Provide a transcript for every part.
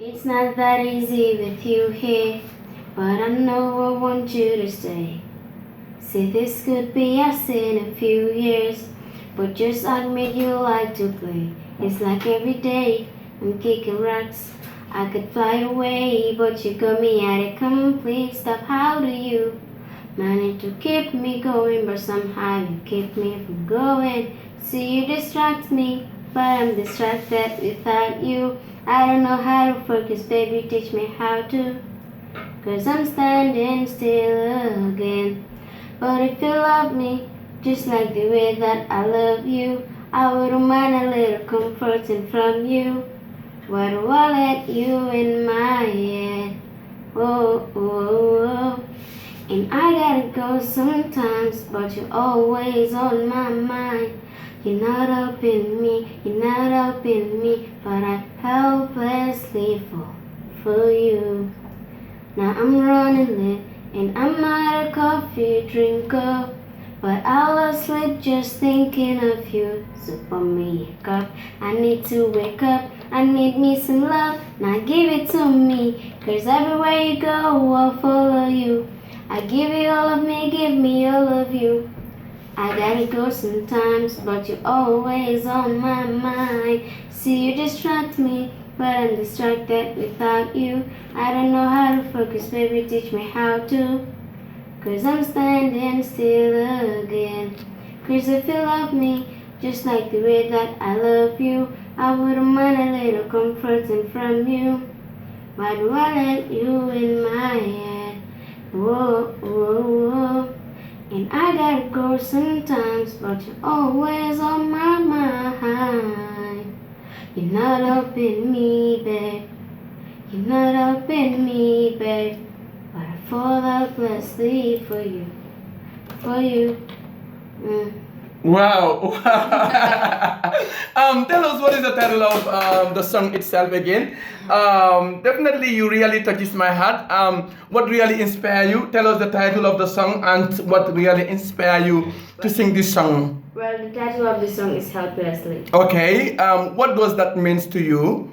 It's not that easy with you here, but I know I want you to stay. See, this could be us in a few years, but just admit you like to play. It's like every day I'm kicking rocks. I could fly away, but you got me at a complete stop. How do you manage to keep me going, but somehow you keep me from going? See, you distract me, but I'm distracted without you. I don't know how to focus, baby, teach me how to. Cause I'm standing still again. But if you love me, just like the way that I love you, I wouldn't mind a little comforting from you. Why do I let you in my head? Oh, oh, oh. And I gotta go sometimes, but you're always on my mind. You're not helping me, you're not helping me, but I helplessly fall for you. Now I'm running late, and I'm not a coffee drinker, but I'll sleep just thinking of you. So pour me a cup, I need to wake up, I need me some love, now give it to me, cause everywhere you go I'll follow you. I give you all of me, give me all of you. I gotta go sometimes, but you're always on my mind. See, you distract me, but I'm distracted without you. I don't know how to focus, baby, teach me how to. Cause I'm standing still again. Cause if you love me, just like the way that I love you, I wouldn't mind a little comforting from you. Why do I let you in my head? Whoa, whoa, whoa. And I gotta go sometimes, but you're always on my mind. You're not helping me, babe. You're not helping me, babe. But I fall helplessly for you. For you. Wow. Tell us what is the title of the song itself again. Definitely you really touches my heart. What really inspire you? Tell us the title of the song and what really inspire you to sing this song. Well, the title of the song is Helplessly. Okay. What does that means to you?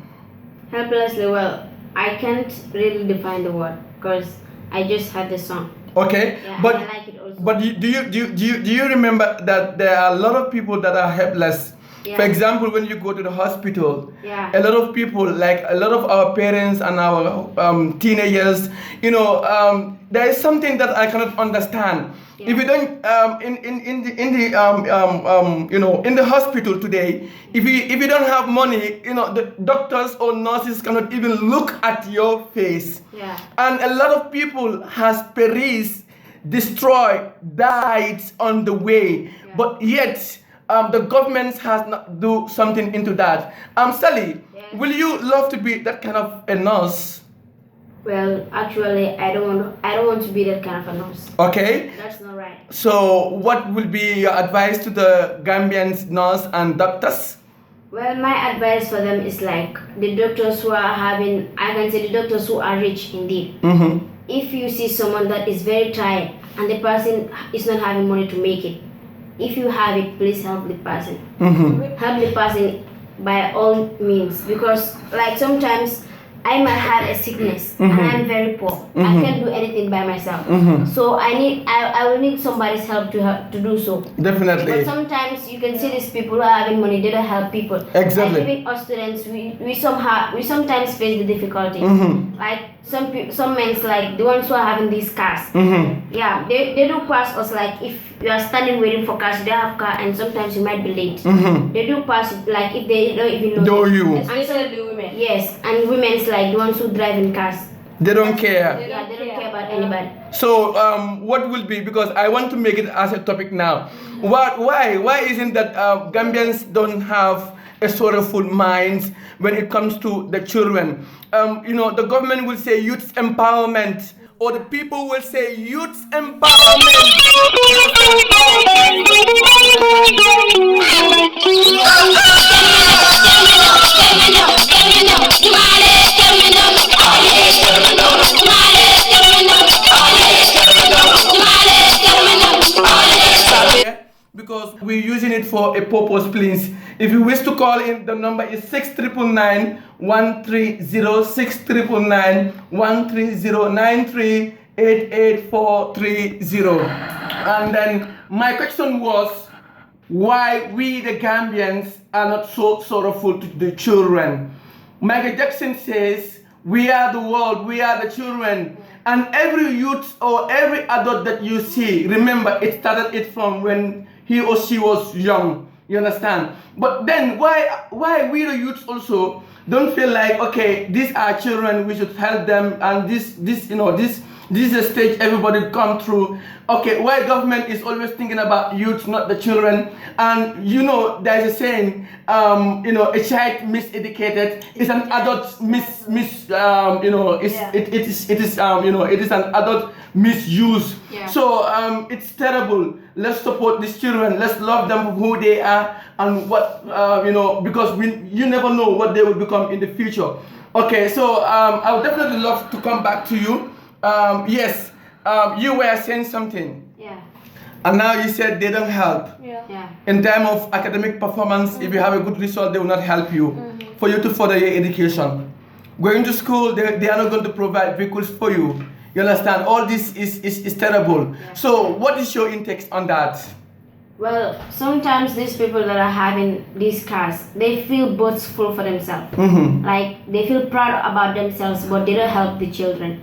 Helplessly, well, I can't really define the word because I just heard the song. Okay, Yeah, but I like it also. but do you remember that there are a lot of people that are helpless? Yeah. For example, when you go to the hospital, Yeah. a lot of people, like a lot of our parents and our teenagers, there is something that I cannot understand. Yeah. If you don't in the hospital today, if you don't have money, the doctors or nurses cannot even look at your face. Yeah. And a lot of people has perished, destroyed, died on the way. Yeah. But yet the government has not do something into that. Sally, Yeah. will you love to be that kind of a nurse? Well, actually, I don't want to be that kind of a nurse. Okay. That's not right. So, what will be your advice to the Gambian nurse and doctors? Well, my advice for them is like the doctors who are having, I can say the doctors who are rich indeed. Mm-hmm. If you see someone that is very tired and the person is not having money to make it, if you have it, please help the person. Mm-hmm. Help the person by all means, because like sometimes I might have a sickness and I'm very poor. I can't do anything by myself. So I will need somebody's help to do so. Definitely. But sometimes you can see these people who are having money, they don't help people. Exactly. Like even us students, we sometimes face the difficulty. Like some men, like the ones who are having these cars. Yeah, they do pass us, like if you are standing waiting for cars, they have car and sometimes you might be late. They do pass, like if they don't even know you. Especially the women. Yes, and women's like the ones who drive in cars. They don't care. Yeah, they don't care about anybody. So, what will be, because I want to make it as a topic now. Why isn't that Gambians don't have a sorrowful mind when it comes to the children? The government will say youth empowerment, or the people will say youth empowerment. Because we're using it for a purpose, please. If you wish to call in, the number is 699 130 699 130 88430. And then my question was, why we the Gambians are not so sorrowful to the children. Michael Jackson says, we are the world, we are the children. And every youth or every adult that you see, remember it started it from when he or she was young. You understand? But then why we the youths also don't feel like, okay, these are children, we should help them, and this is a stage everybody come through. Okay, why government is always thinking about youth, not the children? And there's a saying, a child miseducated is an adult it is an adult misuse. Yeah. So it's terrible. Let's support these children. Let's love them for who they are and what because you never know what they will become in the future. Okay, so I would definitely love to come back to you. Yes, you were saying something. Yeah. And now you said they don't help. Yeah. In terms of academic performance, if you have a good result, they will not help you for you to further your education. Going to school, they are not going to provide vehicles for you. You understand? All this is terrible. Yeah. So what is your intake on that? Well, sometimes these people that are having these cars, they feel boastful for themselves. Like they feel proud about themselves, but they don't help the children.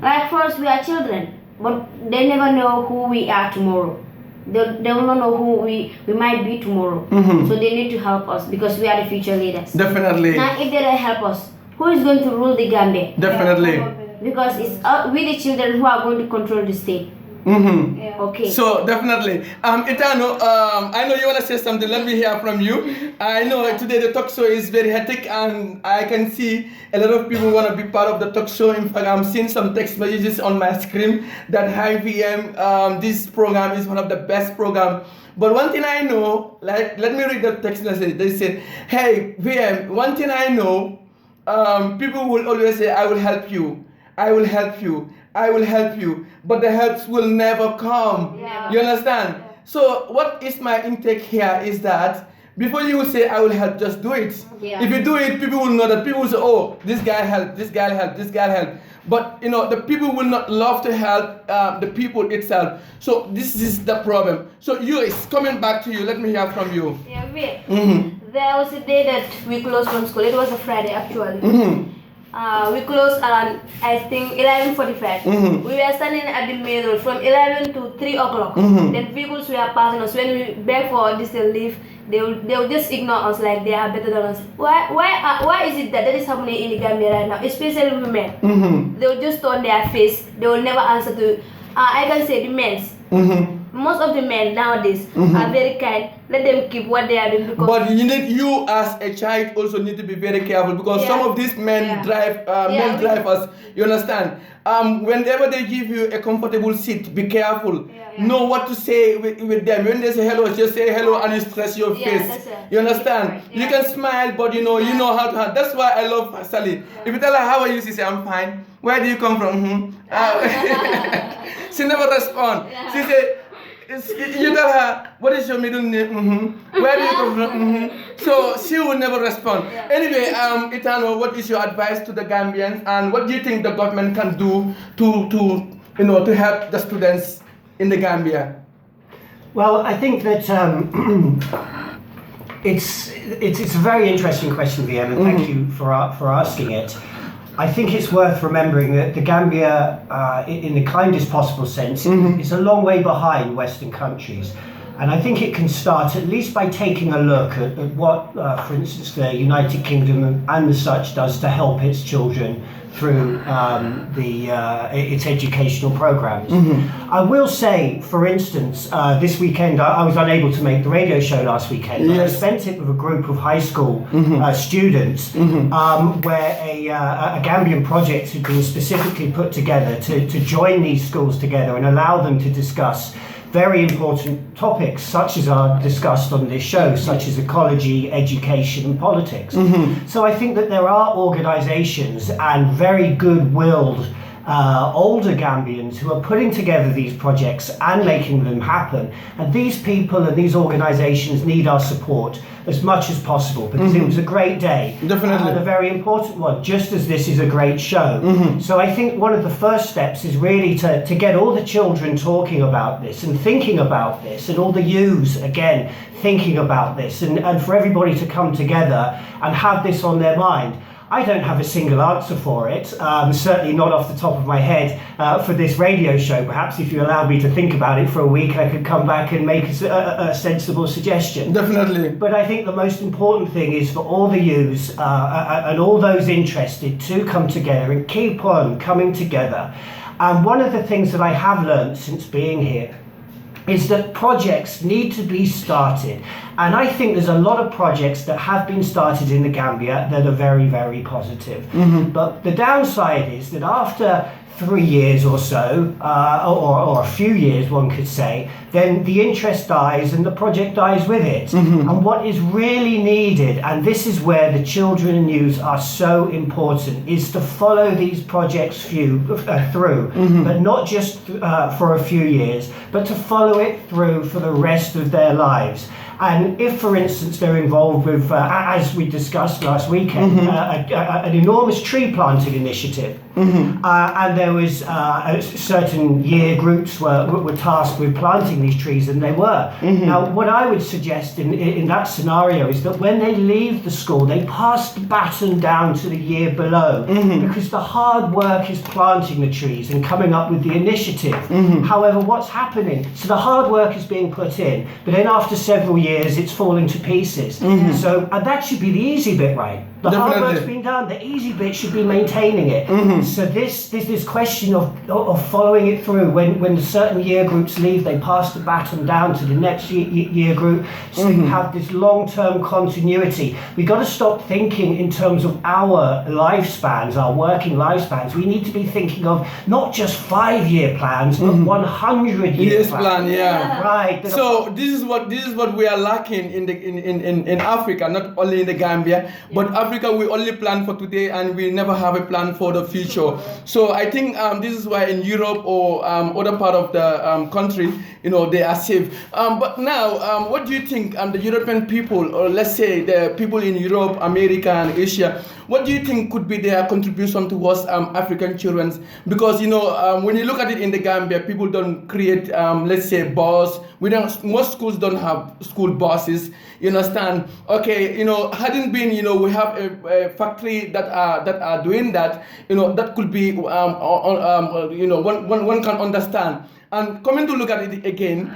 Like for us, we are children, but they never know who we are tomorrow. They will not know who we might be tomorrow. So they need to help us because we are the future leaders. Definitely. Now, if they don't help us, who is going to rule the Gambia? Definitely. Because it's we the children who are going to control the state. Okay. So definitely, Etano, I know you want to say something. Let me hear from you. I know today the talk show is very hectic, and I can see a lot of people want to be part of the talk show. In fact, I'm seeing some text messages on my screen that hi VM, this program is one of the best program. But one thing I know, like let me read the text message. They said, hey VM, one thing I know, people will always say, I will help you, I will help you, I will help you, but the helps will never come. Yeah. You understand? Yeah. So what is my intake here is that before you will say I will help, just do it. Yeah. If you do it, people will know that. People will say, oh, this guy helped, this guy helped, this guy helped. But the people will not love to help the people itself. So this is the problem. So it's coming back to you. Let me hear from you. Yeah, wait. There was a day that we closed from school. It was a Friday actually. We closed around, I think, 11:45. We were standing at the main road from 11 to 3 o'clock. Then vehicles were passing us. When we beg for this leave, they will just ignore us like they are better than us. Why is it that is happening in the Gambia right now, especially women? They will just turn their face. They will never answer to. I can say the men's. Most of the men nowadays are very kind. Let them keep what they are doing. Because but you as a child also need to be very careful because some of these men drive us. You understand? Whenever they give you a comfortable seat, be careful. Know what to say with them. When they say hello, just say hello and you stress your face. You understand? Right. You can smile, but you know how to. That's why I love Sally. If you tell her how are you, she say I'm fine. Where do you come from? She never respond. She say. You tell her, what is your middle name? Where do you come from? So she will never respond. Anyway, Etano, what is your advice to the Gambians, and what do you think the government can do to help the students in the Gambia? Well, I think that it's a very interesting question, VM, and thank you for asking it. I think it's worth remembering that the Gambia, in the kindest possible sense, is a long way behind Western countries. And I think it can start at least by taking a look at what, for instance, the United Kingdom and the such does to help its children through its educational programs. I will say, for instance, this weekend, I was unable to make the radio show last weekend, but I spent it with a group of high school students where a Gambian project had been specifically put together to join these schools together and allow them to discuss very important topics such as are discussed on this show, such as ecology, education and politics. So I think that there are organisations and very good-willed older Gambians who are putting together these projects and making them happen. And these people and these organisations need our support as much as possible, because it was a great day. Definitely. And a very important one, just as this is a great show. So I think one of the first steps is really to get all the children talking about this and thinking about this, and all the youths, again, thinking about this, and for everybody to come together and have this on their mind. I don't have a single answer for it, certainly not off the top of my head for this radio show. Perhaps if you allowed me to think about it for a week, I could come back and make a sensible suggestion. Definitely. But I think the most important thing is for all the youths and all those interested to come together and keep on coming together. And one of the things that I have learned since being here is that projects need to be started. And I think there's a lot of projects that have been started in the Gambia that are very, very positive. But the downside is that after 3 years or so, or a few years, one could say, then the interest dies and the project dies with it. And what is really needed, and this is where the children and youth are so important, is to follow these projects through, but not just for a few years, but to follow it through for the rest of their lives. And if, for instance, they're involved with, as we discussed last weekend, an enormous tree planting initiative, and there was certain year groups were tasked with planting these trees, and they were. Now, what I would suggest in that scenario is that when they leave the school, they pass the baton down to the year below, because the hard work is planting the trees and coming up with the initiative. However, what's happening? So the hard work is being put in, but then after several years, it's falling to pieces. So that should be the easy bit, right? The hard work's been done. The easy bit should be maintaining it. So this question of following it through. When certain year groups leave, they pass the baton down to the next year group. So you have this long-term continuity. We got to stop thinking in terms of our lifespans, our working lifespans. We need to be thinking of not just 5-year plans, but 100-year plans. Yeah. Right. So this is what we are lacking in Africa, not only in the Gambia, but Africa, we only plan for today and we never have a plan for the future. So I think this is why in Europe or other part of the country, they are safe. But now, what do you think the European people, or let's say the people in Europe, America and Asia, what do you think could be their contribution towards African children? Because when you look at it in the Gambia, people don't create, let's say, bus. Most schools don't have school buses. You understand? Okay, hadn't been, we have a factory that are doing that. That could be, one can understand. And coming to look at it again,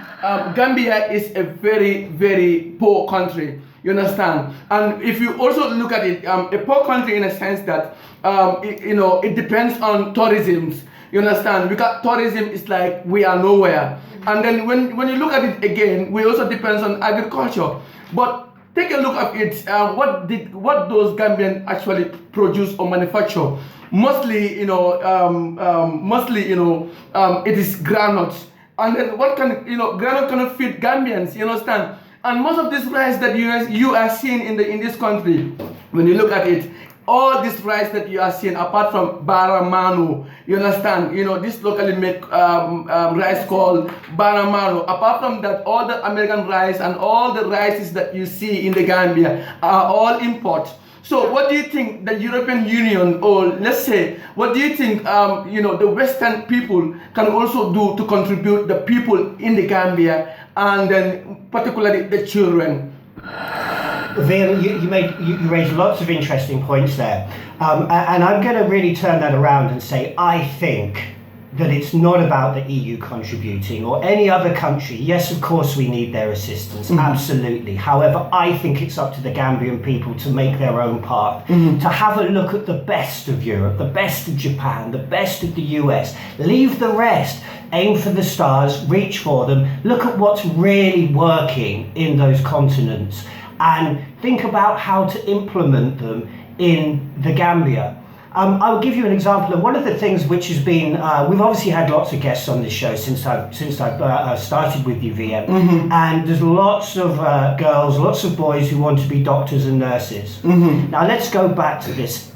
Gambia is a very, very poor country. You understand? And if you also look at it, a poor country in a sense that, it depends on tourism. You understand? Because tourism is like we are nowhere. And then when you look at it again, we also depends on agriculture. But take a look at it. What those Gambians actually produce or manufacture? Mostly, it is granules. And then what can, granule cannot feed Gambians. You understand? And most of this rice that you are seeing in this country, when you look at it, all this rice that you are seeing, apart from baramanu, you understand, this locally made rice called baramanu. Apart from that, all the American rice and all the rices that you see in the Gambia are all import. So what do you think the European Union, or let's say, what do you think the Western people can also do to contribute the people in the Gambia, and then particularly the children? Vian, you raised lots of interesting points there, and I'm going to really turn that around and say I think that it's not about the EU contributing or any other country. Yes, of course we need their assistance, absolutely. However, I think it's up to the Gambian people to make their own part, to have a look at the best of Europe, the best of Japan, the best of the US, leave the rest, aim for the stars, reach for them, look at what's really working in those continents, and think about how to implement them in the Gambia. I'll give you an example, and one of the things which has been, we've obviously had lots of guests on this show since I've started with you, VM, and there's lots of girls, lots of boys who want to be doctors and nurses. Now let's go back to this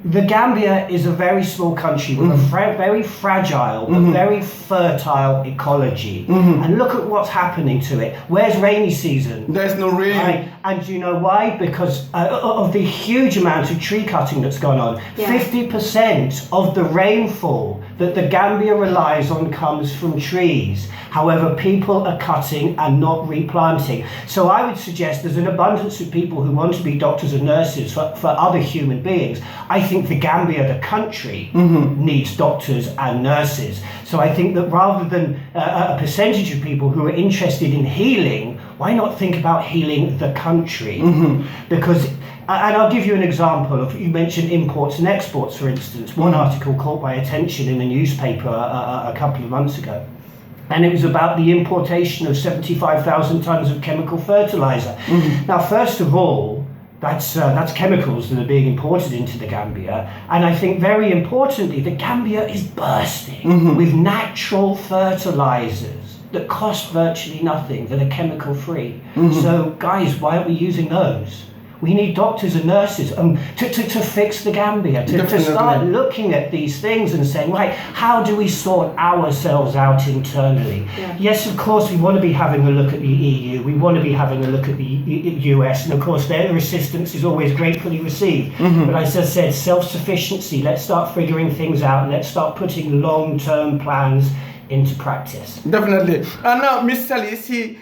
The Gambia is a very small country with a very fragile but very fertile ecology. And look at what's happening to it. Where's rainy season? There's no rain. Right. And do you know why? Because of the huge amount of tree cutting that's gone on. 50% of the rainfall that the Gambia relies on comes from trees. However, people are cutting and not replanting. So I would suggest there's an abundance of people who want to be doctors and nurses for other human beings. I think the Gambia, the country, needs doctors and nurses. So I think that rather than a percentage of people who are interested in healing, why not think about healing the country? Because, and I'll give you an example of, you mentioned imports and exports, for instance. One article caught my attention in the newspaper a couple of months ago. And it was about the importation of 75,000 tons of chemical fertilizer. Now, first of all, that's chemicals that are being imported into the Gambia. And I think very importantly, the Gambia is bursting with natural fertilizers that cost virtually nothing, that are chemical free. So guys, why aren't we using those? We need doctors and nurses to fix the Gambia, to start looking at these things and saying, right, how do we sort ourselves out internally? Yes, of course, we want to be having a look at the EU, we want to be having a look at the US, and of course their assistance is always gratefully received. But as I said, self-sufficiency, let's start figuring things out and let's start putting long-term plans into practice. Definitely. And now, Miss Sally, he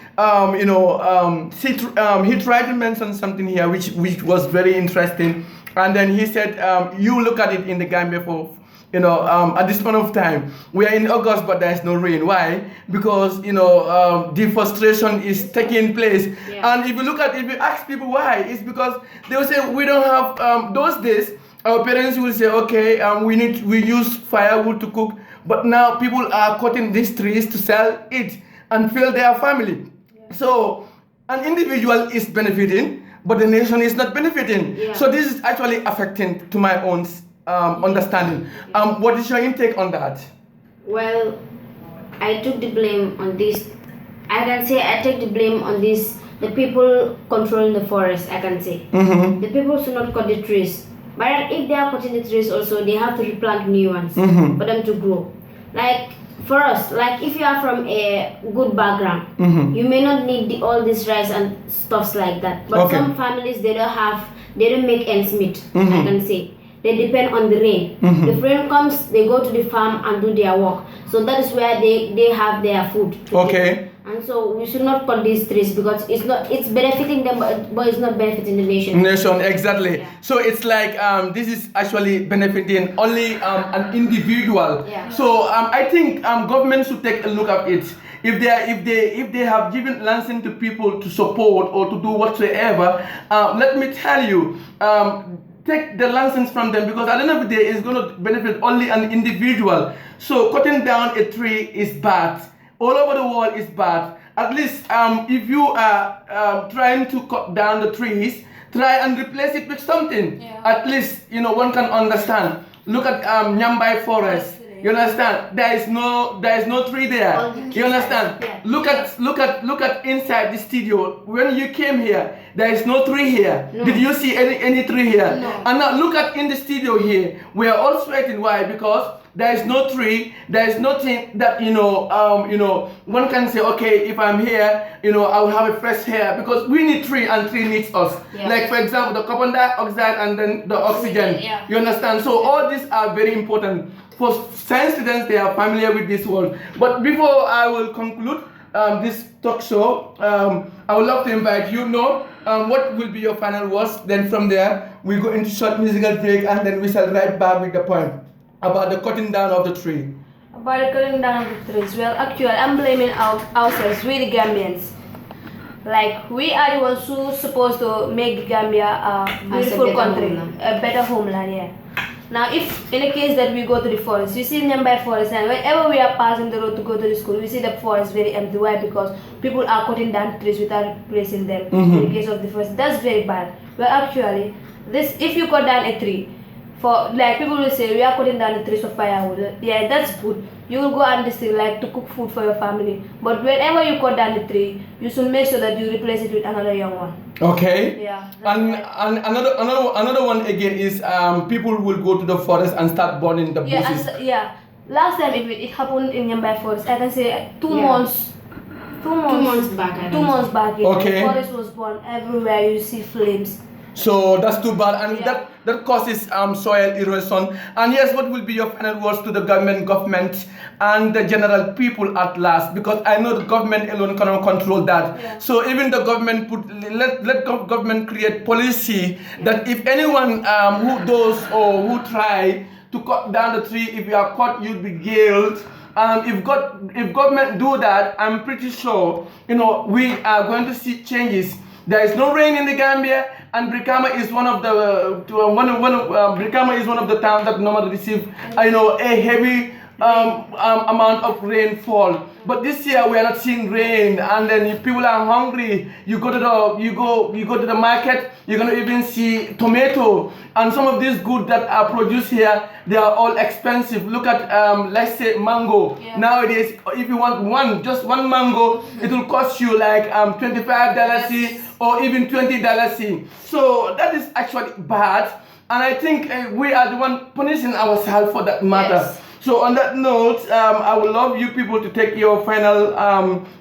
tried to mention something here which was very interesting. And then he said, you look at it in the Gambia for, at this point of time, we are in August, but there's no rain. Why? Because, deforestation is taking place. And if you ask people why, it's because they will say, we don't have, those days, our parents will say, okay, we use firewood to cook. But now people are cutting these trees to sell it and fill their family. So an individual is benefiting, but the nation is not benefiting. So this is actually affecting to my own understanding. What is your intake on that? Well, I took the blame on this. I can say I take the blame on this. The people controlling the forest, I can say. The people should not cut the trees. But if they are cutting the trees also, they have to replant new ones for them to grow. Like for us, like if you are from a good background, you may not need all this rice and stuffs like that. But some families, they don't make ends meet, I can say. They depend on the rain. If rain comes, they go to the farm and do their work. So that is where they have their food. And so we should not cut these trees because it's benefiting them, but it's not benefiting the nation. Exactly. So it's like this is actually benefiting only an individual. So I think government should take a look at it. If they have given license to people to support or to do whatsoever, let me tell you. Take the license from them, because at the end of the day, it's going to benefit only an individual. So cutting down a tree is bad. All over the world is bad. At least if you are trying to cut down the trees, try and replace it with something. At least one can understand. Look at Nyambai Forest. You understand? There is no tree there. You understand? Look at inside the studio. When you came here, there is no tree here. Did you see any tree here? No. And now look at in the studio here. We are all sweating. Why? Because there is no tree. There is nothing that one can say, okay, if I'm here, I will have a fresh air, because we need tree and tree needs us. Like for example, the carbon dioxide and then the oxygen. You understand? So all these are very important. For science students, they are familiar with this word. But before I will conclude this talk show, I would love to invite you, what will be your final words? Then from there, we go into short musical break, and then we shall right back with the point about the cutting down of the tree. About the cutting down of the trees, well, actually, I'm blaming ourselves, we the Gambians. Like, we are the ones who supposed to make Gambia a beautiful country, a better homeland, Now, if in a case that we go to the forest, you see Nyambai forest, and whenever we are passing the road to go to the school, we see the forest very empty. Why? Because people are cutting down trees without replacing them. In the case of the forest, that's very bad. Well, actually, if you cut down a tree, people will say we are cutting down the trees for firewood. Yeah, that's good. you will go and district like to cook food for your family. But whenever you cut down the tree, you should make sure that you replace it with another young one. Okay. Yeah. And another one again is people will go to the forest and start burning the bushes. Yeah. Last time it happened in Yambai Forest. I can say 2 Yeah. months. 2 months. 2 months back. I 2 months back. Yeah. Okay. The forest was burned everywhere. You see flames. So that's too bad, and Yeah. that causes soil erosion. And yes, what will be your final words to the government and the general people at last? Because I know the government alone cannot control that. Yeah. So even the government let government create policy that if anyone who does or who try to cut down the tree, if you are caught, you'll be jailed. If government do that, I'm pretty sure we are going to see changes. There is no rain in the Gambia, and Brikama is one of the Brikama is one of the towns that normally receive a heavy amount of rainfall. But this year we are not seeing rain, and then if people are hungry, you go to the market, you're gonna even see tomato and some of these goods that are produced here. They are all expensive. Look at let's say mango. Yeah. Nowadays, if you want just one mango, it will cost you like $25 or even $20. So that is actually bad, and I think we are the one punishing ourselves for that matter. Yes. So on that note, I would love you people to take your final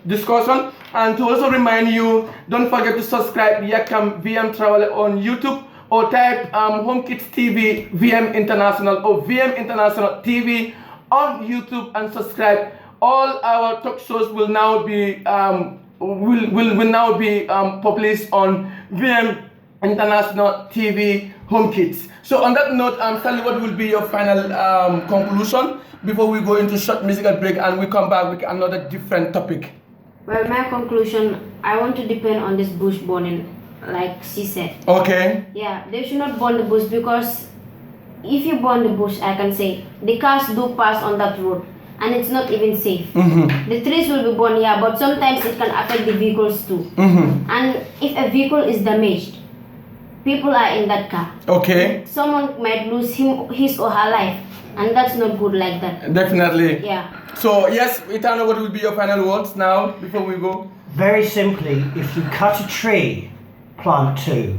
discussion, and to also remind you, don't forget to subscribe Yakam VM Travel on YouTube, or type Home Kids TV VM International or VM International TV on YouTube and subscribe. All our talk shows will now be published on VM International TV Home Kids. So on that note, Stanley, what will be your final conclusion before we go into short musical break and we come back with another different topic? Well, my conclusion, I want to depend on this bush burning, like she said. Okay. Yeah, they should not burn the bush, because if you burn the bush, I can say the cars do pass on that road and it's not even safe. Mm-hmm. The trees will be burned, yeah, but sometimes it can affect the vehicles too. Mm-hmm. And if a vehicle is damaged, people are in that car. Okay. Someone might lose his or her life, and that's not good like that. Definitely. Yeah. So yes, Itano, what will be your final words now before we go? Very simply, if you cut a tree, plant 2.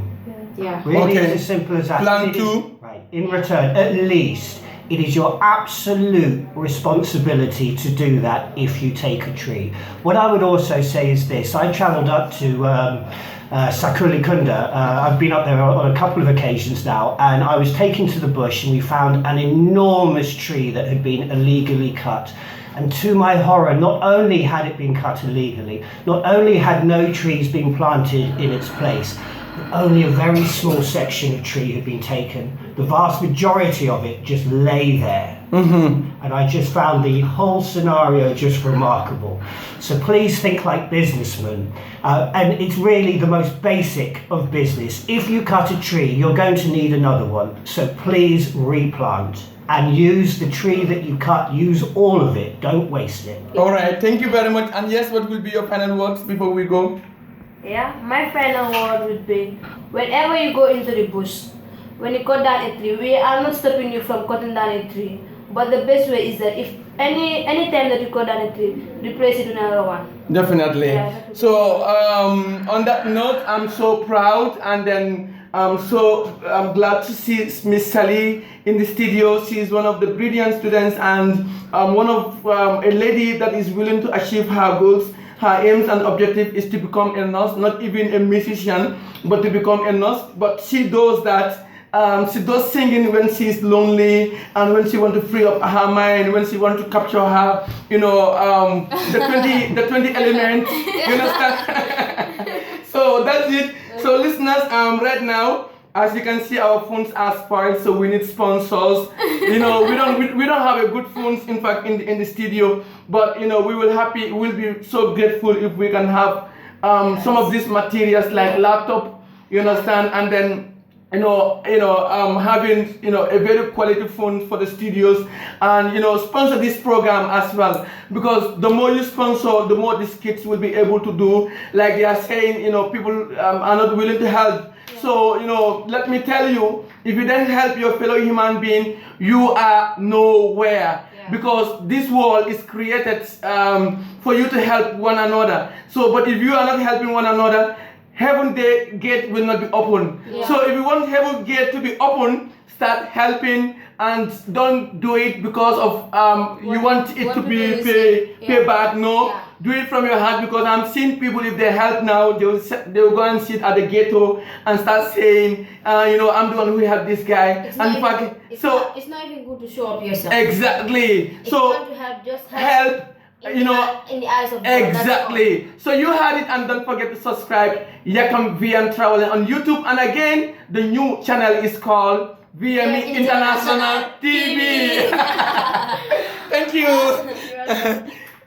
Yeah. Really, Okay. it's as simple as that. Plant It is- 2. Right. In return, at least, it is your absolute responsibility to do that if you take a tree. What I would also say is this. I travelled up to Sakulikunda. I've been up there on a couple of occasions now, and I was taken to the bush and we found an enormous tree that had been illegally cut. And to my horror, not only had it been cut illegally, not only had no trees been planted in its place, but only a very small section of tree had been taken. The vast majority of it just lay there. Mm-hmm. And I just found the whole scenario just remarkable. So please think like businessmen. And it's really the most basic of business. If you cut a tree, you're going to need another one. So please replant. And use the tree that you cut, use all of it, don't waste it. All right, thank you very much. And yes, what will be your final words before we go? Yeah, my final word would be, whenever you go into the bush, when you cut down a tree, we are not stopping you from cutting down a tree. But the best way is that if any time that you cut down a tree, replace it with another one. Definitely. Yeah. So on that note, I'm so proud, and then I'm glad to see Miss Sally in the studio. She is one of the brilliant students, and one of a lady that is willing to achieve her goals. Her aims and objective is to become a nurse, not even a musician, but to become a nurse. But she does that. She does singing when she's lonely, and when she wants to free up her mind, when she wants to capture her, the 20 elements. You understand? So that's it. So listeners, right now, as you can see, our phones are spoiled, so we need sponsors. We don't have a good phones, in fact, in the studio. But we'll be so grateful if we can have some of these materials like laptop. You understand, and then having a very quality phone for the studios, and sponsor this program as well, because the more you sponsor, the more these kids will be able to do. Like they are saying, people are not willing to help. So let me tell you, if you don't help your fellow human being, you are nowhere. because this world is created for you to help one another. So, but if you are not helping one another, heaven gate will not be open. So if you want heaven gate to be open, start helping and don't do it because of you want it to be pay back. No, do it from your heart, because I'm seeing people, if they help now, they will go and sit at the ghetto and start saying, I'm the one who helped this guy. It's not even good to show up yourself. Exactly. If So you want to help, just help. In the eyes of God. Exactly. So you heard it, and don't forget to subscribe Gambian Traveling on YouTube. And again, the new channel is called VME International TV. Thank you.